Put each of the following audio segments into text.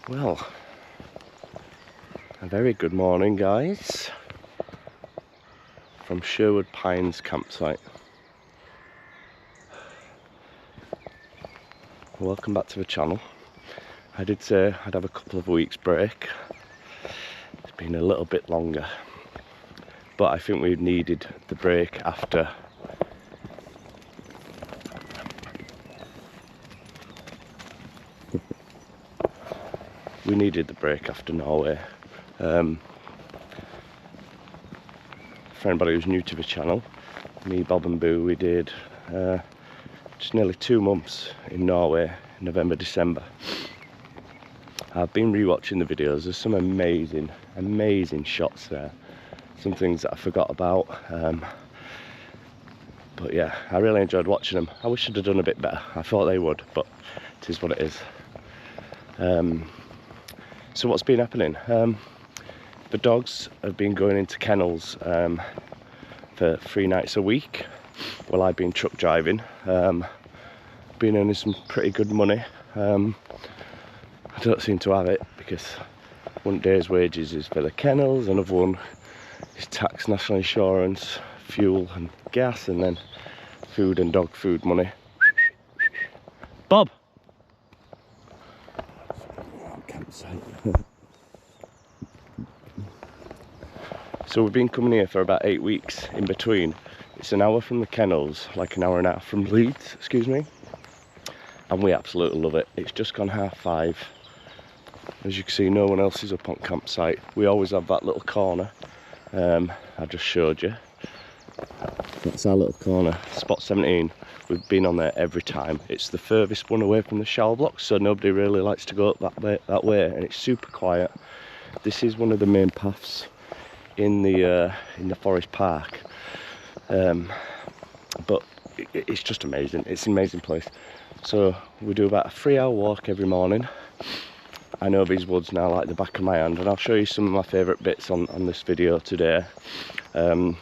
Well, a very good morning, guys, from Sherwood Pines campsite. Welcome back to the channel. I did say I'd have a couple of weeks break. It's been a little bit longer, but I think we needed the break after Norway. For anybody who's new to the channel, me, Bob and Boo, we did just nearly 2 months in Norway, November, December. I've been rewatching the videos. There's some amazing shots there. Some things that I forgot about. But yeah, I really enjoyed watching them. I wish I'd have done a bit better. I thought they would, but it is what it is. So what's been happening? The dogs have been going into kennels for 3 nights a week while I've been truck driving. Been earning some pretty good money. I don't seem to have it because one day's wages is for the kennels, another one is tax, national insurance, fuel and gas, and then food and dog food money. Bob! Campsite. So we've been coming here for about 8 weeks in between. It's an hour from the kennels, like an hour and a half from Leeds, excuse me. And we absolutely love it. It's just gone 5:30. As you can see, no one else is up on campsite. We always have that little corner. I just showed you. That's our little corner, spot 17. We've been on there every time. It's the furthest one away from the shower blocks, so nobody really likes to go up that way, and it's super quiet. This is one of the main paths in the forest park, but it's just amazing. It's an amazing place. So we do about a 3-hour walk every morning. I know these woods now like the back of my hand, and I'll show you some of my favourite bits on this video today. There's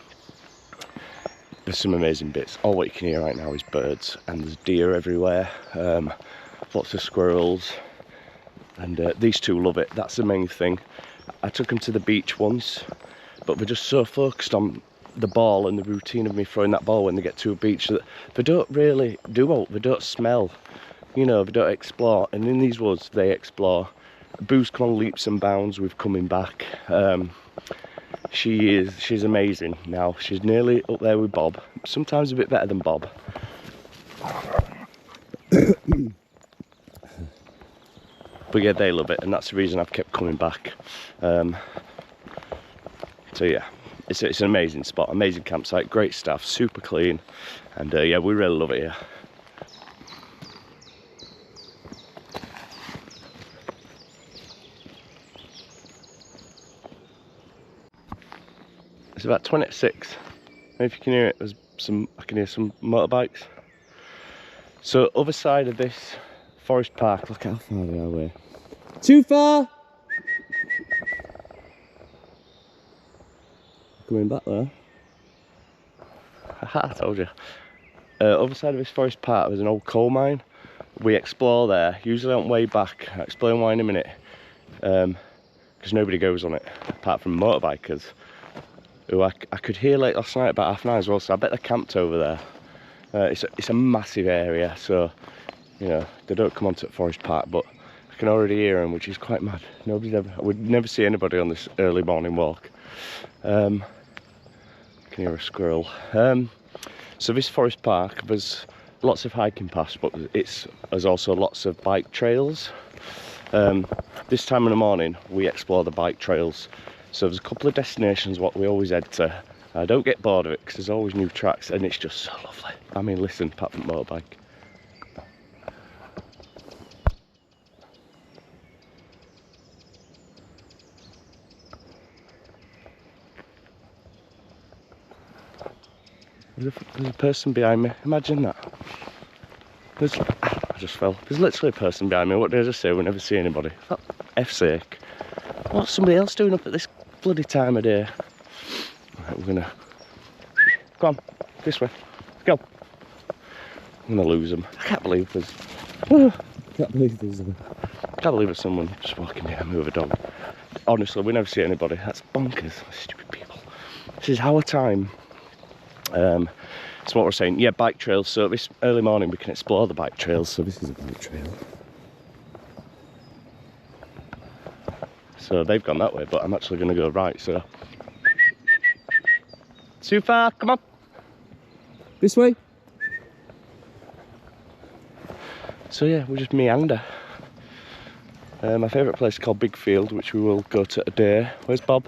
some amazing bits. All what you can hear right now is birds, and there's deer everywhere, lots of squirrels, and these two love it. That's the main thing. I took them to the beach once, but they're just so focused on the ball and the routine of me throwing that ball when they get to a beach that they don't really they don't smell, you know, they don't explore. And in these woods they explore. Boo's come on leaps and bounds with coming back. She's amazing now. She's nearly up there with Bob, sometimes a bit better than Bob. But yeah, they love it, and that's the reason I've kept coming back. So yeah, it's an amazing spot, amazing campsite, great staff, super clean, and yeah, we really love it here. It's about 20 to 6. If you can hear it, I can hear some motorbikes. So other side of this forest park, look how far they are away. Too far! Going back there. Haha, I told you. Other side of this forest park, there's an old coal mine. We explore there, usually on the way back. I'll explain why in a minute. Because nobody goes on it, apart from motorbikers, who I could hear late last night about 9:30 as well, so I bet they're camped over there. It's a massive area, so, you know, they don't come onto the forest park, but I can already hear them, which is quite mad. I would never see anybody on this early morning walk. I can hear a squirrel. So this forest park, there's lots of hiking paths, but there's also lots of bike trails. This time in the morning we explore the bike trails. So there's a couple of destinations what we always head to. I don't get bored of it because there's always new tracks, and it's just so lovely. I mean, listen, apart from motorbike. There's a person behind me. Imagine that. I just fell. There's literally a person behind me. What did I just say? We never see anybody. For F's sake. What's somebody else doing up at this bloody time of day? Right, we're gonna... Go on, this way. Go. I'm gonna lose them. I can't believe there's... Can't believe there's someone just walking behind me with a dog. Honestly, we never see anybody. That's bonkers. Stupid people. This is our time. That's what we're saying. Yeah, bike trails. So this early morning we can explore the bike trails. So this is a bike trail. So they've gone that way, but I'm actually going to go right. So too far. Come on. This way. So yeah, we'll just meander. My favourite place is called Big Field, which we will go to today. Where's Bob?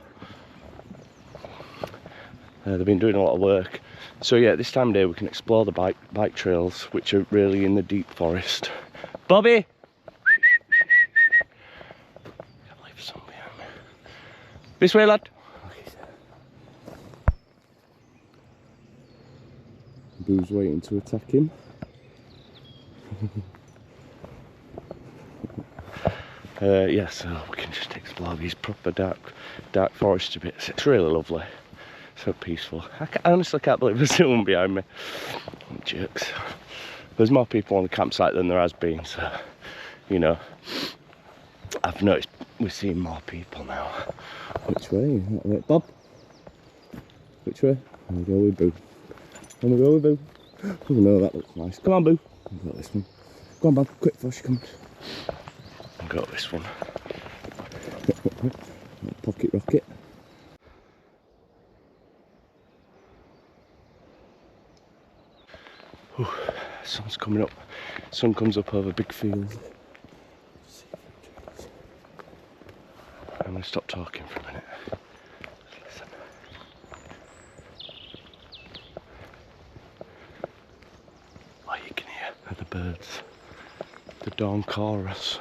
They've been doing a lot of work. So yeah, this time of day we can explore the bike trails, which are really in the deep forest. Bobby! Can't believe someone behind me. This way, lad. Boo's waiting to attack him. Yeah, so we can just explore these proper dark forest bits. It's really lovely. So peaceful. I honestly can't believe there's someone behind me. Jerks. There's more people on the campsite than there has been, so, you know, I've noticed we're seeing more people now. Which way? Bob? Which way? I'm gonna go with Boo. I'm gonna go with Boo. Oh no, that looks nice. Come on, Boo. I've got this one. Go on, Bob, quick before she comes. I've got this one. Pocket rocket. Ooh, sun's coming up. Sun comes up over Big Field. I'm going to stop talking for a minute. Listen. All you can hear are the birds. The dawn chorus.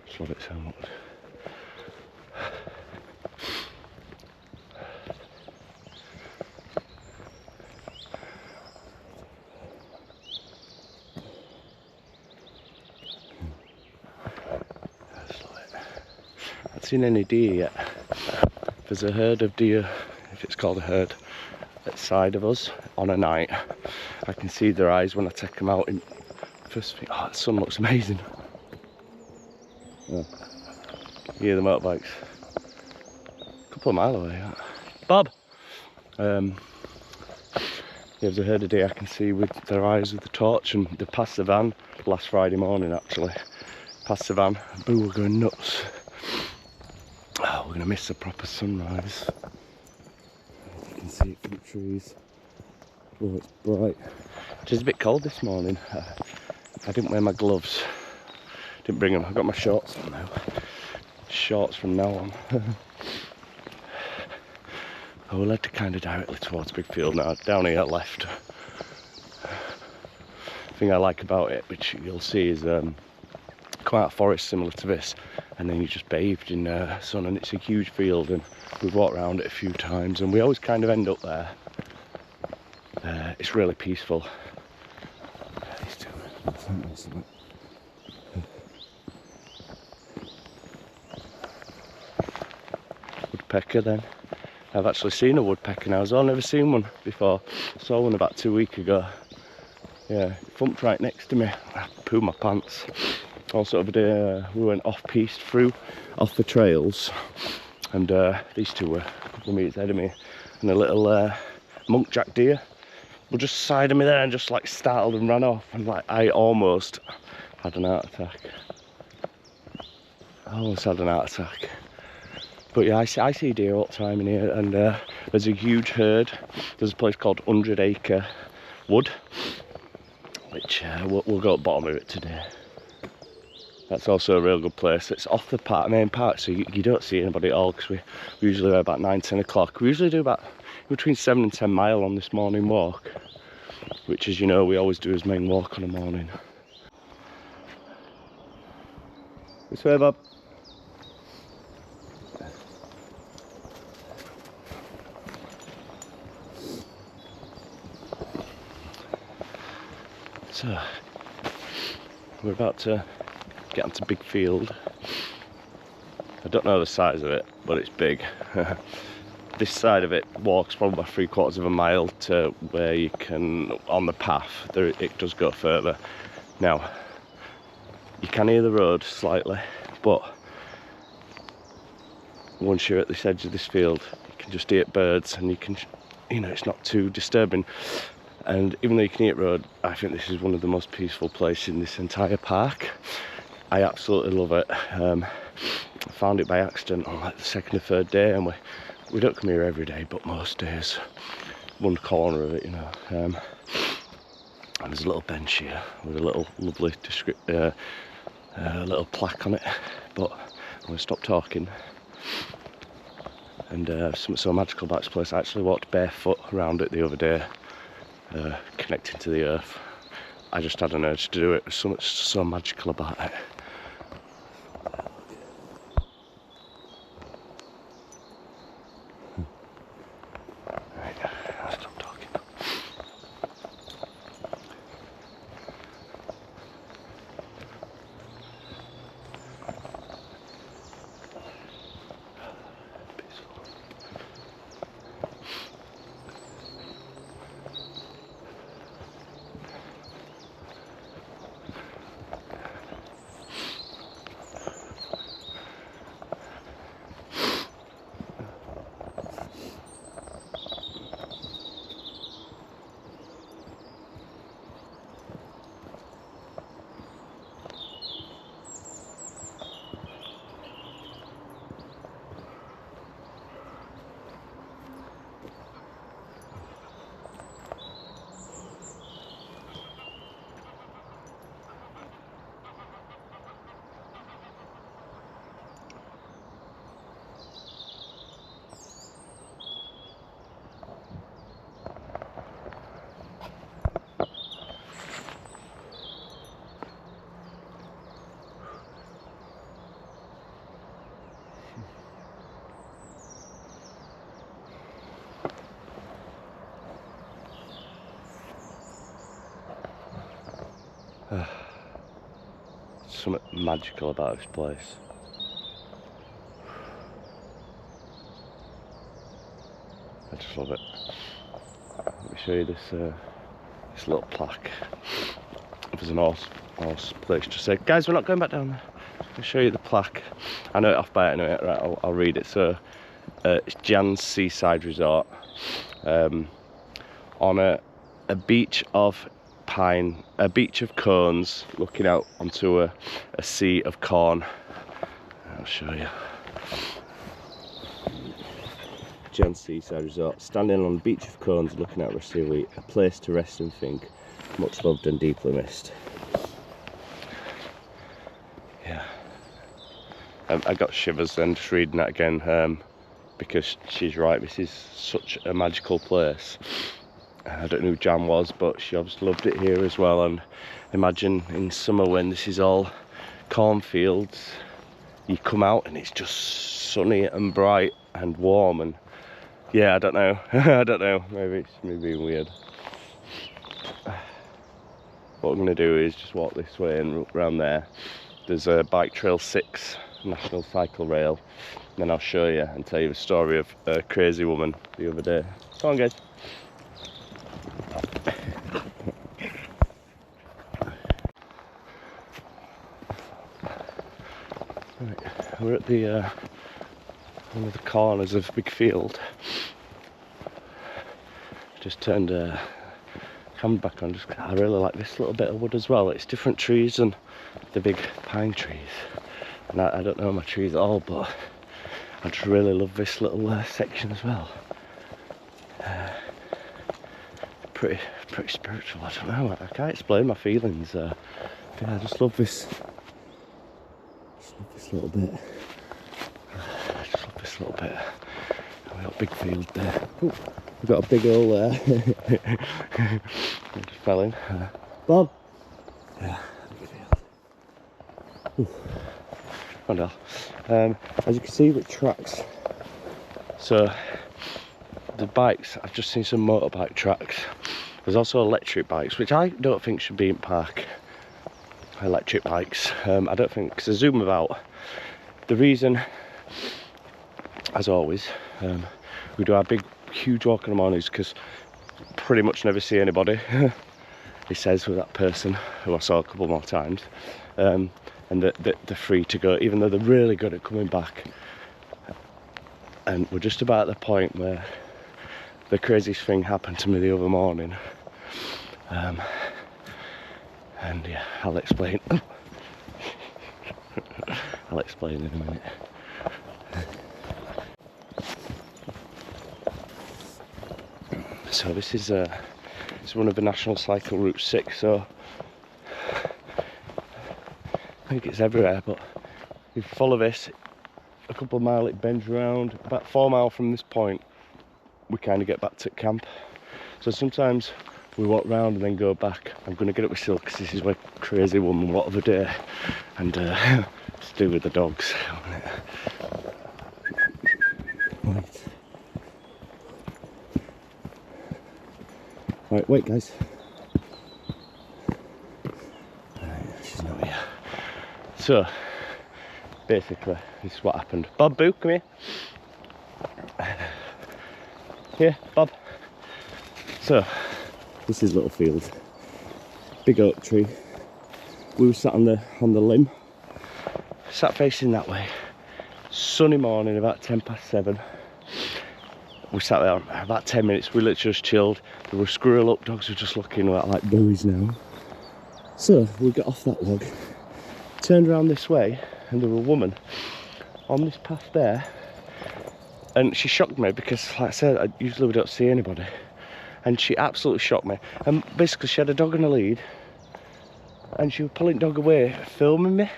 Just love it so much. Seen any deer yet. There's a herd of deer, if it's called a herd, at the side of us on a night. I can see their eyes when I take them out in first thing. Oh, the sun looks amazing. Oh. You hear the motorbikes. A couple of miles away. Yeah. Bob! There's a herd of deer I can see with their eyes with the torch, and they passed the van last Friday morning actually. Past the van, Boo were going nuts. Oh, we're going to miss the proper sunrise. You can see it from the trees. Oh, it's bright. It is a bit cold this morning. I didn't wear my gloves. Didn't bring them. I've got my shorts on now. Shorts from now on. Oh, we'll head kind of directly towards Big Field now. Down here left. The thing I like about it, which you'll see, is quite a forest similar to this, and then you're just bathed in sun, and it's a huge field, and we've walked around it a few times and we always kind of end up there. It's really peaceful. These two woodpecker then. I've actually seen a woodpecker now as well. I've never seen one before. I saw one about 2 weeks ago. Yeah, it thumped right next to me. I pooed my pants. Also over there, we went off-piste through, off the trails, and these two were a couple of metres ahead of me, and a little muntjac deer were just side of me there and just like startled and ran off, and like I almost had an heart attack. But yeah, I see deer all the time in here, and there's a huge herd. There's a place called 100 Acre Wood, which we'll go at the bottom of it today. That's also a real good place. It's off the main park, so you don't see anybody at all, because we usually are about 9-10 o'clock. We usually do about between 7 and 10 mile on this morning walk, which, as you know, we always do as main walk on a morning. This way, Bob. So, we're about to get onto Big Field. I don't know the size of it, but it's big. this side of it walks probably 3/4 of a mile to where you can, on the path, it does go further. Now, you can hear the road slightly, but once you're at this edge of this field, you can just hear birds, and you can, you know, it's not too disturbing. And even though you can hear road, I think this is one of the most peaceful places in this entire park. I absolutely love it. I found it by accident on like the second or third day, and we don't come here every day, but most days. One corner of it, you know. And there's a little bench here with a little lovely little plaque on it. But I'm going to stop talking. And something so magical about this place. I actually walked barefoot around it the other day, connecting to the earth. I just had an urge to do it. There's something so magical about it. Right, I'll stop talking. Something magical about this place. I just love it. Let me show you this this little plaque. There's an horse place to say, guys, we're not going back down there. I'll show you the plaque. I know it off by it anyway. Right, I'll read it. So it's Jan's Seaside Resort, on a beach of pine, a beach of cones, looking out onto a sea of corn. I'll show you. Jan's Seaside Resort, standing on a beach of cones, looking out over a sea of wheat, a place to rest and think, much loved and deeply missed. Yeah, I got shivers then just reading that again, because she's right. This is such a magical place. I don't know who Jan was, but she obviously loved it here as well. And imagine in summer when this is all cornfields, you come out and it's just sunny and bright and warm. And yeah, I don't know. I don't know. Maybe it's me being weird. What I'm going to do is just walk this way and around there. There's a Bike Trail 6 National Cycle Rail. And then I'll show you and tell you the story of a crazy woman the other day. Come on, guys. Right, we're at the one of the corners of a big field. Just turned camera back on. I really like this little bit of wood as well. It's different trees than the big pine trees. And I don't know my trees at all, but I just really love this little section as well. Pretty spiritual. I don't know. I can't explain my feelings. Yeah, I just love this. This little bit. I just love this little bit. We've got a big field there. Ooh, we've got a big hole there. I just fell in. Bob. Yeah, big field. Oh no. As you can see, with tracks. So the bikes. I've just seen some motorbike tracks. There's also electric bikes, which I don't think should be in park. Electric bikes, I don't think, because I zoom them out. The reason, as always, We do our big, huge walk in the mornings because pretty much never see anybody. He says with that person who I saw a couple more times, and they're free to go, even though they're really good at coming back. And we're just about at the point where the craziest thing happened to me the other morning. And yeah, I'll explain. I'll explain in a minute. So this is it's one of the national cycle route 6, so I think it's everywhere, but if you follow this a couple of miles, it bends around. About 4 miles from this point we kind of get back to camp, so sometimes we walk round and then go back. I'm going to get up with Silk because this is my crazy woman, what of a day, and it's to do with the dogs. Right, wait guys. Right, she's not here. So, basically, this is what happened. Bob, Boo, come here. Here, Bob. So, this is little field. Big oak tree. We were sat on the limb. Sat facing that way. Sunny morning, about 7:10. We sat there about 10 minutes, we literally just chilled. There were squirrel up, dogs were just looking like buoys now. So we got off that log, turned around this way, and there was a woman on this path there. And she shocked me because, like I said, usually we don't see anybody. And she absolutely shocked me. And basically she had a dog on a lead, and she was pulling the dog away, filming me.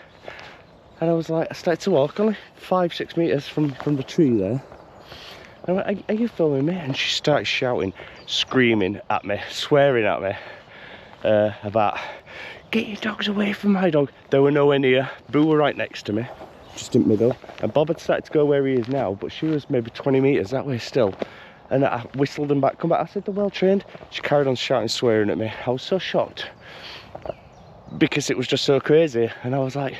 And I was like, I started to walk only 5-6 metres from the tree there. I went, are you filming me? And she started shouting, screaming at me, swearing at me about, get your dogs away from my dog. They were nowhere near. Boo were right next to me, just in the middle. And Bob had started to go where he is now, but she was maybe 20 metres that way still. And I whistled them back, come back. I said, they're well trained. She carried on shouting, swearing at me. I was so shocked because it was just so crazy. And I was like,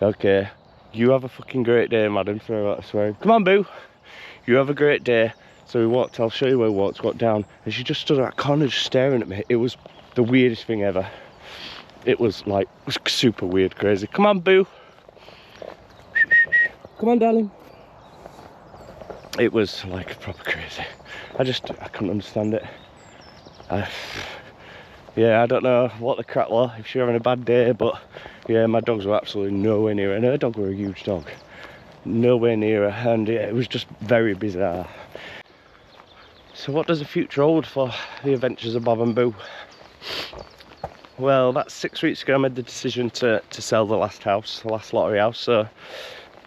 okay, you have a fucking great day, madam. Throw out swearing. Come on, Boo. You have a great day. So we walked, I'll show you where we walked down, and she just stood at that corner just staring at me. It was the weirdest thing ever. It was like, it was super weird, crazy. Come on, Boo. Come on, darling. It was like proper crazy. I couldn't understand it. Yeah, I don't know what the crap was, if she was having a bad day, but yeah, my dogs were absolutely nowhere near her, and her dog were a huge dog. Nowhere near her, and yeah, it was just very bizarre. So what does the future hold for the adventures of Bob and Boo? Well, that's 6 weeks ago I made the decision to sell the last house, the last lottery house, so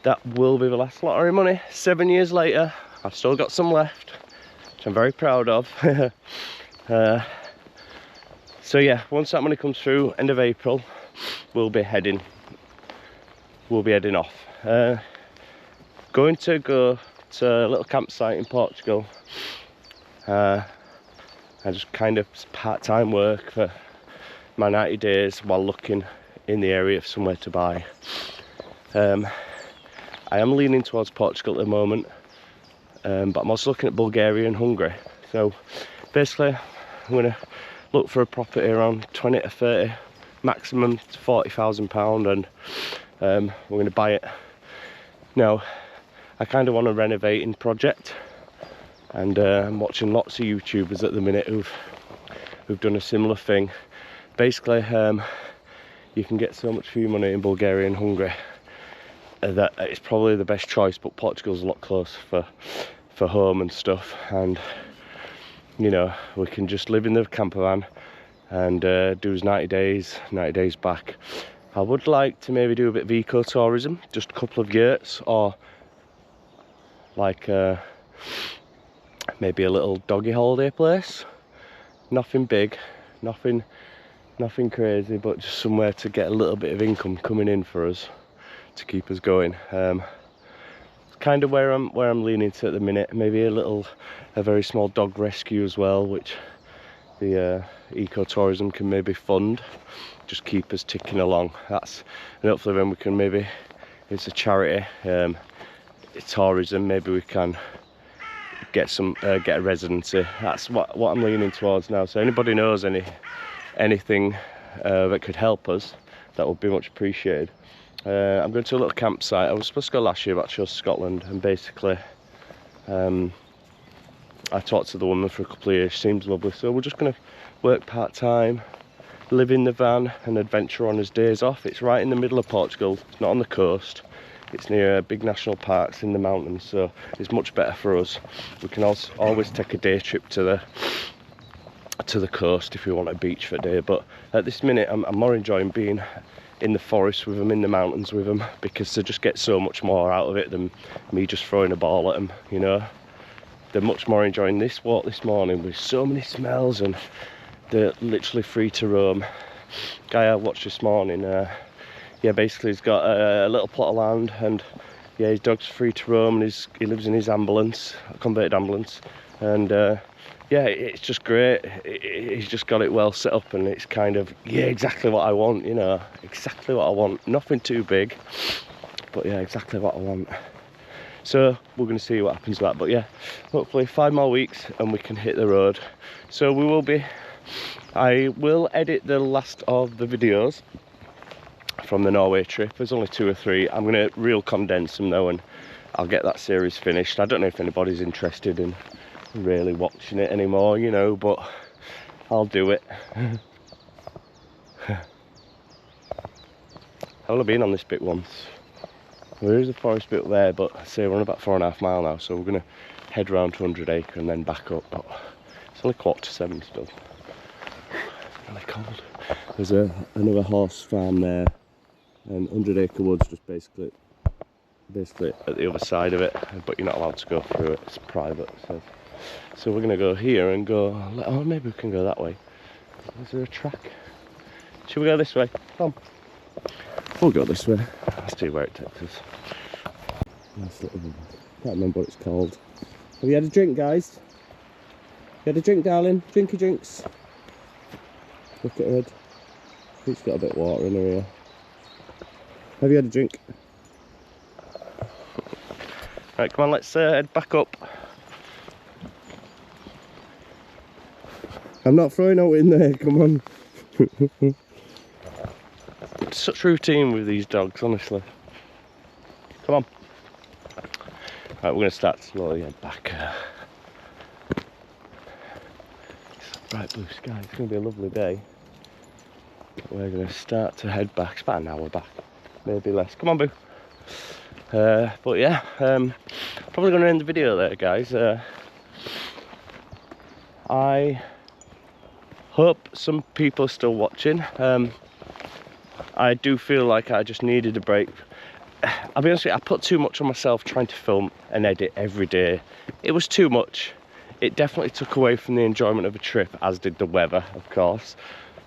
that will be the last lottery money. 7 years later, I've still got some left, which I'm very proud of. So yeah, once that money comes through, end of April, we'll be heading off. Going to go to a little campsite in Portugal. I just kind of part-time work for my 90 days while looking in the area for somewhere to buy. I am leaning towards Portugal at the moment, but I'm also looking at Bulgaria and Hungary. So basically I'm going to look for a property around 20 to 30, maximum to £40,000, and we're going to buy it. Now I kind of want a renovating project, and I'm watching lots of YouTubers at the minute who've done a similar thing. Basically, you can get so much for your money in Bulgaria and Hungary that it's probably the best choice, but Portugal's a lot closer for home and stuff, and you know, we can just live in the camper van and do his 90 days back. I would like to maybe do a bit of eco-tourism, just a couple of yurts, or like maybe a little doggy holiday place. Nothing big, nothing crazy, but just somewhere to get a little bit of income coming in for us to keep us going. It's kind of where I'm leaning to at the minute. Maybe a very small dog rescue as well, which the eco-tourism can maybe fund, just keep us ticking along. That's, and hopefully then we can maybe, it's a charity, tourism, maybe we can get a residency. That's what I'm leaning towards now. So anybody knows anything that could help us, that would be much appreciated. I'm going to a little campsite. I was supposed to go last year, but I chose Scotland, and basically I talked to the woman for a couple of years. She seems lovely, so we're just going to work part-time, live in the van and adventure on as days off. It's right in the middle of Portugal. It's not on the coast. It's near big national parks in the mountains, so it's much better for us. We can also always take a day trip to the coast if we want a beach for a day, but at this minute I'm more enjoying being in the forest with them, in the mountains with them, because they just get so much more out of it than me just throwing a ball at them, you know. They're much more enjoying this walk this morning with so many smells, and they're literally free to roam. Guy I watched this morning, yeah, basically he's got a little plot of land, and yeah, his dog's free to roam, and he lives in his ambulance, a converted ambulance, and yeah, it's just great. He's just got it well set up, and it's kind of, yeah, exactly what I want, you know, exactly what I want. Nothing too big, but yeah, exactly what I want. So we're going to see what happens with that, but yeah, hopefully 5 more weeks and we can hit the road. So I will edit the last of the videos from the Norway trip. There's only 2 or 3. I'm going to real condense them though, and I'll get that series finished. I don't know if anybody's interested in really watching it anymore, you know, but I'll do it. I've only been on this bit once. There is a forest bit there, but I say we're on about 4.5 miles now, so we're going to head round to 100 acre and then back up. But it's only 6:45 still. It's really cold. There's another horse farm there, and 100 acre woods just basically at the other side of it, but you're not allowed to go through it. It's private. So we're going to go here and go. Oh, maybe we can go that way. Is there a track? Should we go this way? Come. We'll go this way. Let's see where it takes us. Nice little, can't remember what it's called. Have you had a drink, guys? You had a drink, darling? Drinky drinks. Look at her head. She's got a bit of water in her ear. Have you had a drink? Right, come on, let's head back up. I'm not throwing out in there, come on. Such routine with these dogs, honestly. Come on. Right, we're going to start slowly head back. It's bright blue sky, it's going to be a lovely day. We're going to start to head back. It's about an hour back, maybe less. Come on, Boo. But yeah, probably going to end the video there, guys. I hope some people are still watching. I do feel like I just needed a break. I'll be honest with you, I put too much on myself trying to film and edit every day. It was too much. It definitely took away from the enjoyment of a trip, as did the weather, of course.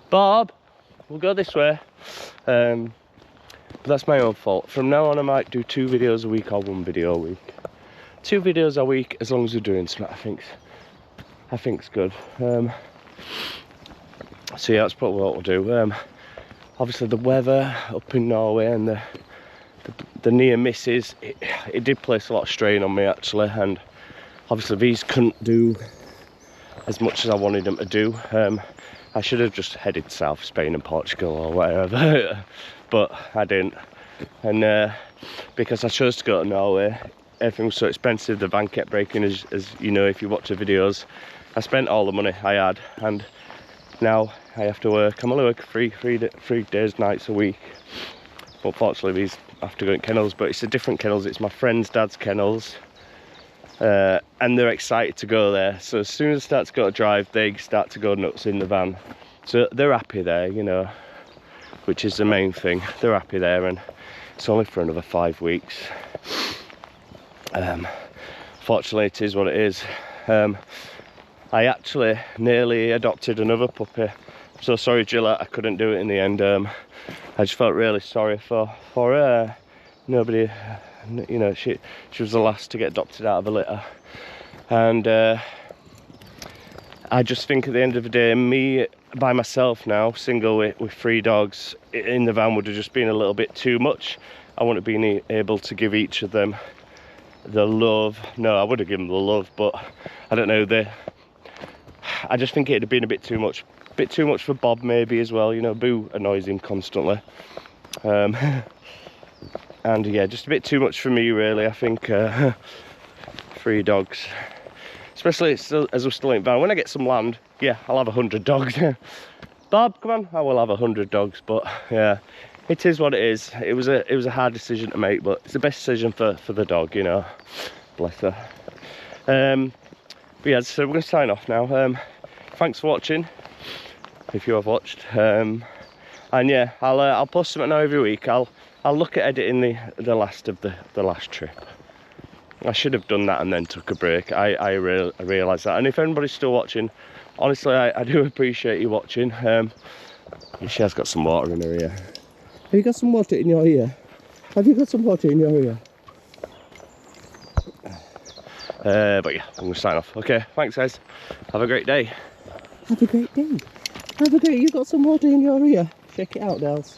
Bob, we'll go this way. But that's my own fault. From now on I might do 2 videos a week or 1 video a week. 2 videos a week, as long as we're doing something, I think's good. So yeah, that's probably what we'll do. Obviously the weather up in Norway and the near misses, it did place a lot of strain on me actually, and obviously these couldn't do as much as I wanted them to do. I should have just headed south, Spain and Portugal or whatever, but I didn't. And because I chose to go to Norway, everything was so expensive, the van kept breaking, as you know if you watch the videos. I spent all the money I had, and now I have to work. I'm only working 3 days, nights a week. Unfortunately, these have to go in kennels, but it's a different kennels. It's my friend's dad's kennels, and they're excited to go there. So as soon as I start to go to drive, they start to go nuts in the van. So they're happy there, you know, which is the main thing. They're happy there, and it's only for another 5 weeks. Fortunately, it is what it is. I actually nearly adopted another puppy. I'm so sorry, Gillette, I couldn't do it in the end. I just felt really sorry for her. Nobody, you know, she was the last to get adopted out of a litter. And I just think at the end of the day, me by myself now, single with 3 dogs in the van would have just been a little bit too much. I wouldn't have been able to give each of them the love. No, I would have given them the love, but I don't know, I just think it'd have been a bit too much for Bob maybe as well, you know. Boo annoys him constantly. And yeah, just a bit too much for me really, I think. 3 dogs, especially as we're still in van. When I get some land, yeah, I'll have 100 dogs. Bob, come on, I will have 100 dogs, but yeah, it is what it is. It was a hard decision to make, but it's the best decision for the dog, you know. Bless her. But yeah, so we're gonna sign off now. Thanks for watching, if you have watched. And yeah, I'll post something now every week. I'll look at editing the last of the last trip. I should have done that and then took a break. I realise that. And if anybody's still watching, honestly, I do appreciate you watching. She has got some water in her ear. Have you got some water in your ear? Have you got some water in your ear? But yeah, I'm going to sign off. Okay, thanks guys. Have a great day. Have a great day. Have a great... You got some water in your ear? Check it out, Dels.